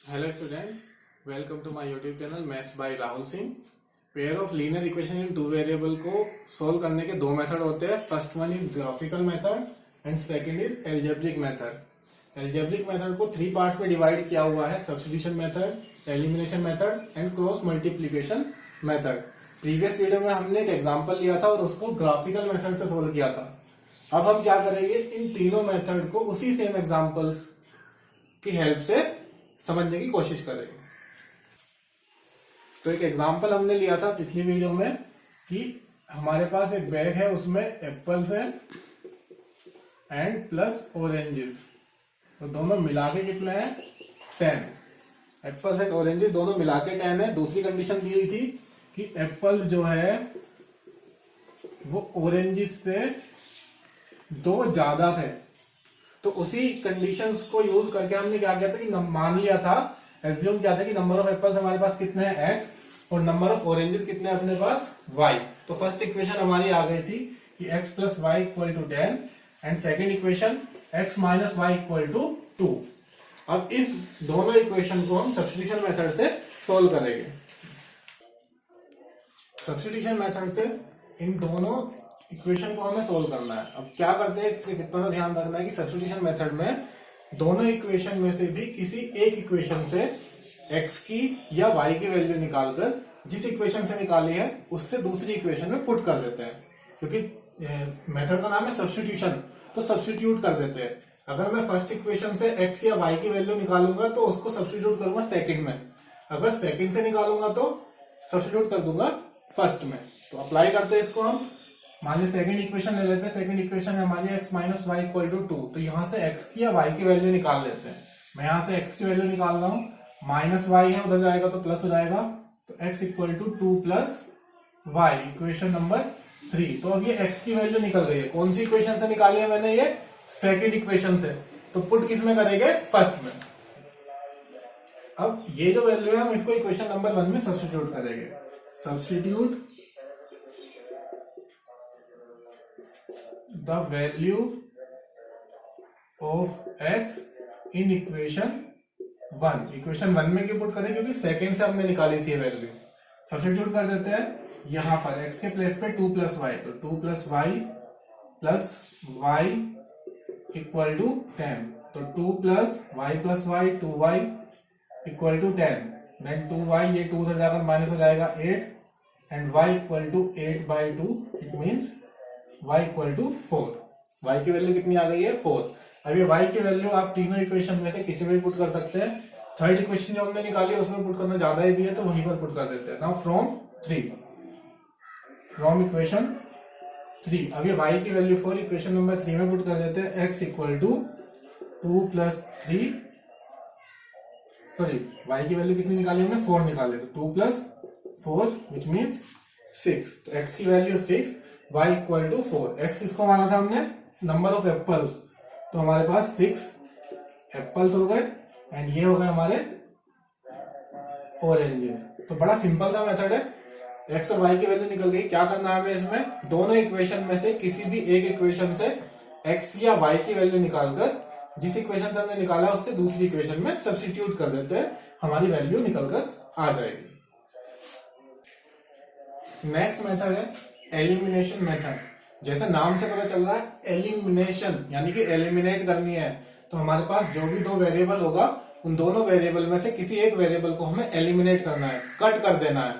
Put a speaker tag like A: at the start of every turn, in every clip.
A: Hello students, welcome to my YouTube channel Maths by Rahul Singh। Pair of linear equation in two variable को solve करने के दो method होते हैं। First one is graphical method and second is algebraic method. Algebraic method को three parts में divide किया हुआ है: substitution method, elimination method and cross multiplication method. Previous video में हमने एक एग्जांपल लिया था और उसको ग्राफिकल मेथड से सोल्व किया था। अब हम क्या करेंगे, इन तीनों मेथड को उसी सेम एग्जांपल्स की हेल्प से समझने की कोशिश करेंगे। तो एक एग्जांपल हमने लिया था पिछली वीडियो में कि हमारे पास एक बैग है, उसमें एप्पल्स है एंड प्लस ऑरेंजेस, तो दोनों मिला के कितने हैं 10। एप्पल्स एंड ऑरेंजेस दोनों मिला के 10 है। दूसरी कंडीशन दी हुई थी कि एप्पल्स जो है वो ऑरेंजेस से 2 ज्यादा थे। तो उसी कंडीशंस को यूज करके हमने क्या किया था कि मान लिया था, एज्यूम किया था कि नंबर ऑफ एप्पल्स हमारे पास कितने हैं x और नंबर ऑफ ऑरेंजेस कितने हैं अपने पास y। तो फर्स्ट इक्वेशन हमारी आ गई थी कि x plus Y equal to 10 and second equation x minus Y equal to 2। अब इस दोनों इक्वेशन को हम सब्स्टिट्यूशन मेथड से सोल्व करेंगे। सब्स्टिट्यूशन मेथड से इन दोनों इक्वेशन को हमें सोल्व करना है। अब क्या करते हैं, इसके कितना ध्यान रखना है कि सब्स्टिट्यूशन मेथड में दोनों इक्वेशन में से भी किसी एक इक्वेशन से x की या y की वैल्यू निकालकर जिस इक्वेशन से निकाली है उससे दूसरी इक्वेशन में पुट कर देते हैं। क्योंकि मेथड का नाम है सब्स्टिट्यूशन, तो सब्स्टिट्यूट कर देते हैं। अगर मैं फर्स्ट इक्वेशन से x या y की वैल्यू निकालूंगा तो उसको सब्स्टिट्यूट करूंगा सेकंड में, अगर सेकंड से निकालूंगा तो सब्स्टिट्यूट कर दूंगा फर्स्ट में। तो अप्लाई करते हैं इसको हम। मान लीजिए सेकंड इक्वेशन ले लेते हैं। सेकंड इक्वेशन है हमारी x minus Y equal to 2, तो यहाँ से x की या y की वैल्यू निकाल लेते हैं। मैं यहाँ से x की वैल्यू निकाल रहा हूँ, माइनस वाई है उधर जाएगा तो प्लस हो जाएगा, तो x equal to 2 plus Y, equation number 3। तो अब ये x की वैल्यू निकल गई है। कौन सी इक्वेशन से निकाली है मैंने, ये सेकेंड इक्वेशन से। तो पुट किस में करेंगे, फर्स्ट में। अब ये जो वैल्यू है हम इसको इक्वेशन नंबर 1 में सब्स्टिट्यूट करेंगे। Substitute the value of x in equation 1। Equation 1 में क्यों पुट करें, क्योंकि सेकंड से हमने निकाली थी वैल्यू। सब्स्टिट्यूट कर देते हैं यहां पर x के प्लेस पे 2 प्लस वाई, तो 2 प्लस वाई इक्वल टू 10। तो 2 plus Y 2y equal to 10। Then 2y, ये 2 से जाकर माइनस हो जाएगा 8 and y equal to 8/2। It means y equal to 4। y की वैल्यू कितनी आ गई है, 4। अब ये y की वैल्यू आप तीनों इक्वेशन में से किसी में भी पुट कर सकते हैं। थर्ड इक्वेशन जो हमने निकाली है उसमें पुट करना ज्यादा इजी है, तो वहीं पर पुट कर देते हैं। नाउ फ्रॉम इक्वेशन 3, अब ये y की वैल्यू 4 इक्वेशन नंबर 3 में पुट कर देते हैं। x equal to 2 plus 3, sorry y की वैल्यू कितनी निकाली हमने, 4 निकाले, तो 2 प्लस 4 विच मीन्स 6। तो x की value 6, y equal to 4। x इसको माना था हमने नंबर ऑफ एप्पल्स, तो हमारे पास 6 एप्पल्स हो गए एंड ये हो गए हमारे ऑरेंजेस। तो बड़ा सिंपल सा मेथड है, x और y की वैल्यू निकल गई। क्या करना है हमें, इसमें दोनों इक्वेशन में से किसी भी एक इक्वेशन से x या y की वैल्यू निकालकर जिस इक्वेशन से हमने निकाला उससे दूसरी इक्वेशन में सब्स्टिट्यूट कर देते हैं, हमारी वैल्यू निकलकर आ जाएगी। नेक्स्ट मेथड है एलिमिनेशन मेथड। जैसे नाम से पता चल रहा है, एलिमिनेशन यानी कि एलिमिनेट करनी है। तो हमारे पास जो भी दो वेरिएबल होगा उन दोनों वेरिएबल में से किसी एक वेरिएबल को हमें एलिमिनेट करना है, कट कर देना है।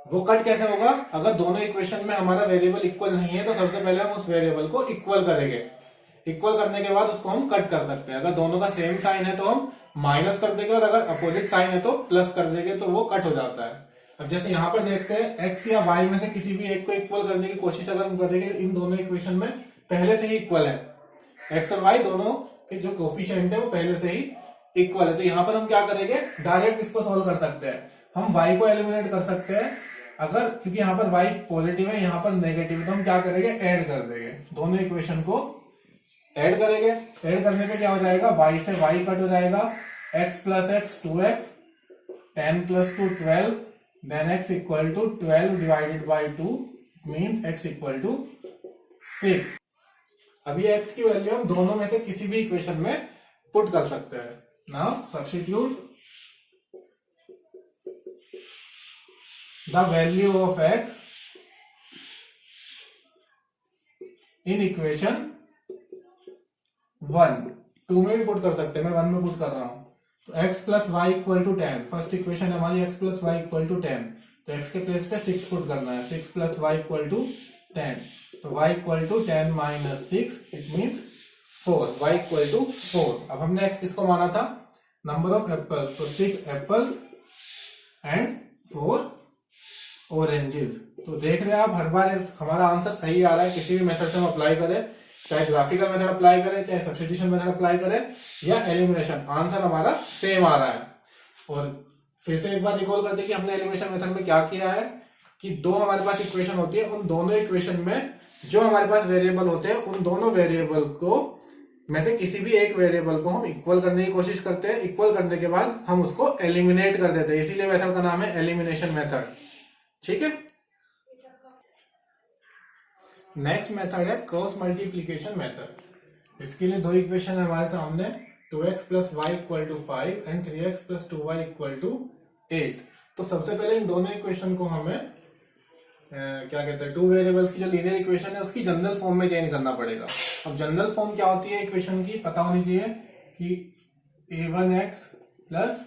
A: वो कट कैसे होगा, अगर दोनों इक्वेशन में हमारा वेरिएबल इक्वल नहीं है तो सबसे पहले हम उस वेरिएबल को इक्वल करेंगे। इक्वल करने के बाद उसको हम कट कर सकते हैं। अगर दोनों का सेम साइन है तो हम माइनस कर देंगे और अगर अपोजिट साइन है तो प्लस कर देंगे, तो वो कट हो जाता है। अब जैसे यहाँ पर देखते हैं x या y में से किसी भी एक को इक्वल करने की कोशिश अगर हम करेंगे, इन दोनों इक्वेशन में पहले से ही इक्वल है, x और y दोनों के जो कोफिशिएंट है वो पहले से ही इक्वल है। तो यहाँ पर हम क्या करेंगे, डायरेक्ट इसको सोल्व कर सकते हैं। हम y को एलिमिनेट कर सकते हैं अगर, क्योंकि यहाँ पर y पॉजिटिव है यहाँ पर नेगेटिव है, तो हम क्या करेंगे, ऐड कर देंगे। दोनों इक्वेशन को ऐड करेंगे। ऐड करने पे क्या हो जाएगा, y से y कट हो जाएगा, x plus x 2x, 10 plus 2 12, then x equal to 12 divided by 2 means x equal to 6। अब ये x की वैल्यू हम दोनों में से किसी भी इक्वेशन में पुट कर सकते हैं। Now substitute the value of x in equation 1, 2 में भी पुट कर सकते हैं, मैं 1 में पुट कर रहा हूं। तो x plus Y equal to 10, first equation है हमारी x plus Y equal to 10, तो x के प्लेस पे 6 पुट करना है, 6 प्लस वाई इक्वल टू 10, तो y equal to 10 minus 6, it means 4, y equal to 4। अब हमने x किसको माना था, नंबर ऑफ एप्पल्स, तो 6 एप्पल्स एंड 4 ऑरेंजेस। तो देख रहे हैं आप, हर बार हमारा आंसर सही आ रहा है, किसी भी मेथड से हम अप्लाई करें, चाहे ग्राफिकल मेथड अप्लाई करें, चाहे सब्स्टिट्यूशन मेथड अप्लाई करें या एलिमिनेशन, आंसर हमारा सेम आ रहा है। और फिर से एक बार रिकॉल करते हैं कि हमने एलिमिनेशन मेथड में क्या किया है कि दो हमारे पास इक्वेशन होती है, उन दोनों इक्वेशन में जो हमारे पास वेरिएबल होते हैं उन दोनों वेरिएबल को में से किसी भी एक वेरिएबल को हम इक्वल करने की कोशिश करते हैं, इक्वल करने के बाद हम उसको एलिमिनेट कर देते हैं, इसीलिए मेथड का नाम है एलिमिनेशन मेथड। ठीक है। नेक्स्ट मेथड है क्रॉस मल्टीप्लीकेशन मेथड। इसके लिए दो इक्वेशन है हमारे सामने, 2x plus Y equal to 5 and 3x plus 2y equal to 8। तो सबसे पहले इन दोनों इक्वेशन को हमें क्या कहते हैं, टू वेरिएबल्स की जो लीनियर इक्वेशन है उसकी जनरल फॉर्म में चेंज करना पड़ेगा। अब जनरल फॉर्म क्या होती है इक्वेशन की, पता होनी चाहिए कि a1x प्लस,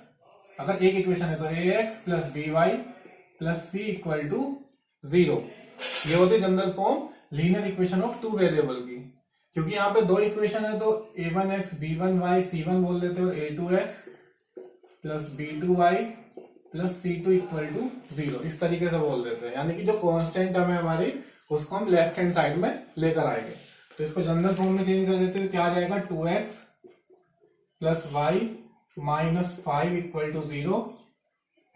A: अगर एक इक्वेशन है तो ax plus by plus c equal to 0, ये होती है general form linear equation of two variable की। क्योंकि यहाँ पे दो इक्वेशन है तो a1x b1y c1 बोल देते हैं, और a2x plus b2y plus c2 equal to 0 इस तरीके से बोल देते हैं, यानी कि जो कांस्टेंट टर्म है हमारी उसको हम लेफ्ट हैंड साइड में लेकर आएंगे। तो इसको जनरल फॉर्म में चेंज कर देते हैं, क्या आ जाएगा 2x plus Y minus 5 equal to 0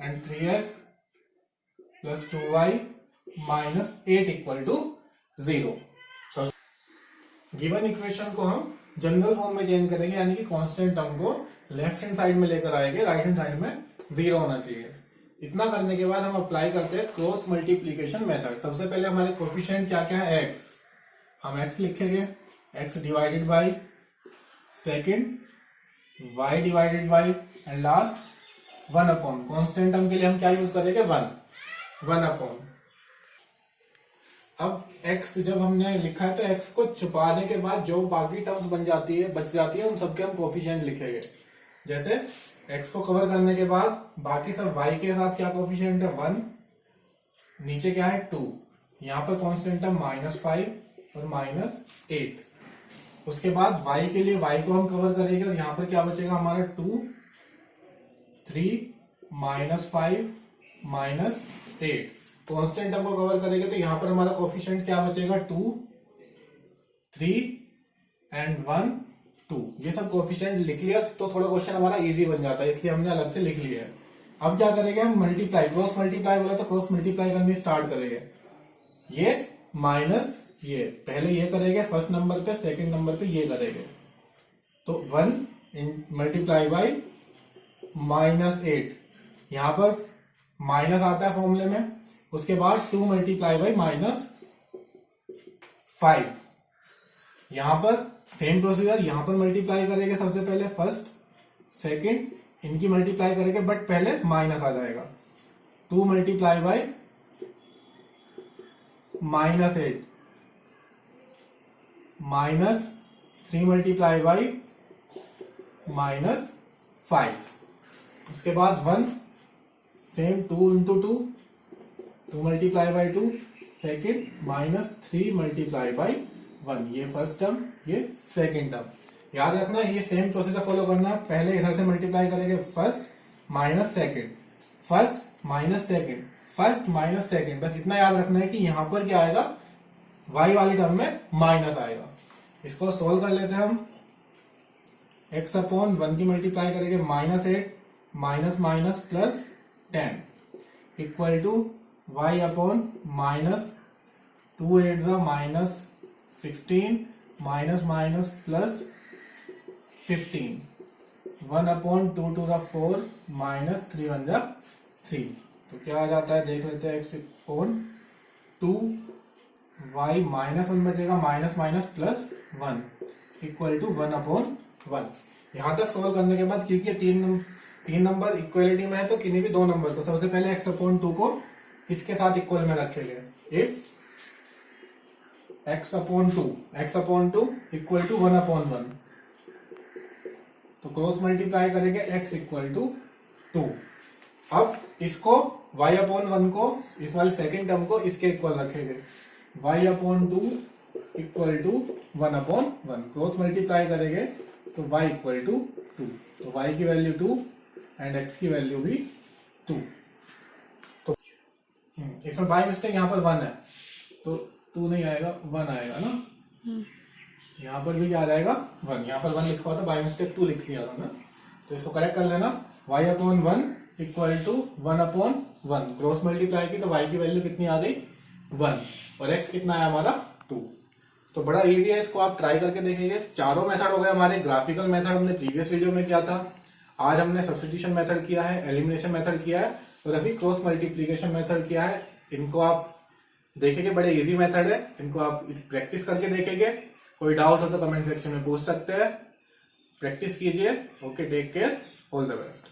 A: and 3x plus 2y minus 8 equal to 0। Given equation को हम जनरल फॉर्म में चेंज करेंगे, यानी कि कांस्टेंट टर्म को लेफ्ट हैंड साइड में लेकर आएंगे, राइट हैंड साइड में 0 होना चाहिए। इतना करने के बाद हम अप्लाई करते हैं क्रॉस मल्टीप्लीकेशन मेथड। सबसे पहले हमारे कोफिशिएंट क्या क्या है, x, हम x लिखेंगे, x divided by, second y divided by, and last 1 upon, constant term के लिए हम क्या यूज करेंगे 1 अपॉन। अब x जब हमने लिखा है तो x को छुपाने के बाद जो बाकी टर्म्स बच जाती है उन सबके हम कोफिशिएंट लिखेंगे। जैसे x को कवर करने के बाद बाकी सब y के साथ क्या कोफिशिएंट है 1, नीचे क्या है 2, यहाँ पर कांस्टेंट है -5 और -8। उसके बाद y के लिए y को हम कवर करेंगे और यहाँ पर क्या बचेगा हमारा 2, 3, -5, -8। कांस्टेंट टर्म को कवर करेंगे तो यहाँ पर हमारा कोफिशिएंट क्या बचेगा 2, 3 एंड 1, 2। ये सब कोफिशिएंट लिख लिया तो थोड़ा क्वेश्चन हमारा इजी बन जाता है, इसलिए हमने अलग से लिख लिया है। अब क्या करेंगे हम मल्टीप्लाई, क्रॉस मल्टीप्लाई बोला तो क्रॉस मल्टीप्लाई करनी स्टार्ट करेंगे। ये माइनस ये, पहले ये करेंगे फर्स्ट नंबर पे, सेकंड नंबर पे ये करेंगे, तो 1 मल्टीप्लाई बाई -8, यहाँ पर माइनस आता है फॉर्मूले में। उसके बाद 2 मल्टीप्लाई बाई -5, यहां पर सेम प्रोसीजर, यहां पर मल्टीप्लाई करेंगे सबसे पहले फर्स्ट सेकंड, इनकी मल्टीप्लाई करेंगे बट पहले माइनस आ जाएगा। 2 मल्टीप्लाई बाई -8 -3 मल्टीप्लाई बाई -5, उसके बाद 1, same 2 into 2 multiply by 2, second -3 multiply by 1, ये फर्स्ट टर्म, ये सेकेंड टर्म। याद रखना ये सेम प्रोसीजर फॉलो करना, पहले इधर से मल्टीप्लाई करेंगे first minus second, first minus second, first minus second, बस इतना याद रखना है कि यहां पर क्या आएगा, y वाली टर्म में माइनस आएगा। इसको सोल्व कर लेते हैं हम, x अपॉन 1 की मल्टीप्लाई करेंगे -8 minus minus plus 10 equal to y upon -2 8 -16 minus minus plus 15, 1 upon 2 2 4 -3 1 3। तो क्या आ जाता है देख लेते हैं, x अपॉन 2 y -1 बचेगा, minus minus plus 1 equal to 1 upon 1। यहां तक सोल्व करने के बाद क्योंकि तीन नंबर इक्वलिटी में है तो किन्हीं भी दो नंबर को सबसे पहले x अपॉन 2 को इसके साथ इक्वल में रखेंगे। If x upon two equal to 1/1, तो क्रॉस मल्टीप्लाई करेंगे x इक्वल टू 2। अब इसको y अपॉन 1 को, इस वाले सेकेंड टर्म को इसके इक्वल रखेंगे, y upon 2 equal to 1/1। Cross multiply करेंगे तो y इक्वल टू 2, तो y की वैल्यू 2 एंड x की वैल्यू भी 2। तो इसमें बाय मिस्टेक यहाँ पर 1 है, तो 2 नहीं आएगा, 1 आएगा ना। यहाँ पर भी क्या आ जाएगा 1, यहाँ पर 1 लिखा हुआ था, बाय मिस्टेक 2 लिख लिया था ना, तो इसको करेक्ट कर लेना। y upon 1 equal to 1/1। Cross multiply की तो y की वैल्यू कितनी आ गई 1, और x कितना है हमारा 2। तो बड़ा इजी है, इसको आप ट्राई करके देखेंगे। चारों मेथड हो गए हमारे। ग्राफिकल मेथड हमने प्रीवियस वीडियो में किया था, आज हमने सब्स्टिट्यूशन मेथड किया है, एलिमिनेशन मेथड किया है, और अभी क्रॉस मल्टीप्लीकेशन मेथड किया है। इनको आप देखेंगे, बड़े इजी मेथड है, इनको आप प्रैक्टिस करके देखेंगे। कोई डाउट हो तो कमेंट सेक्शन में पूछ सकते हैं। प्रैक्टिस कीजिए। Okay, take care, all the best.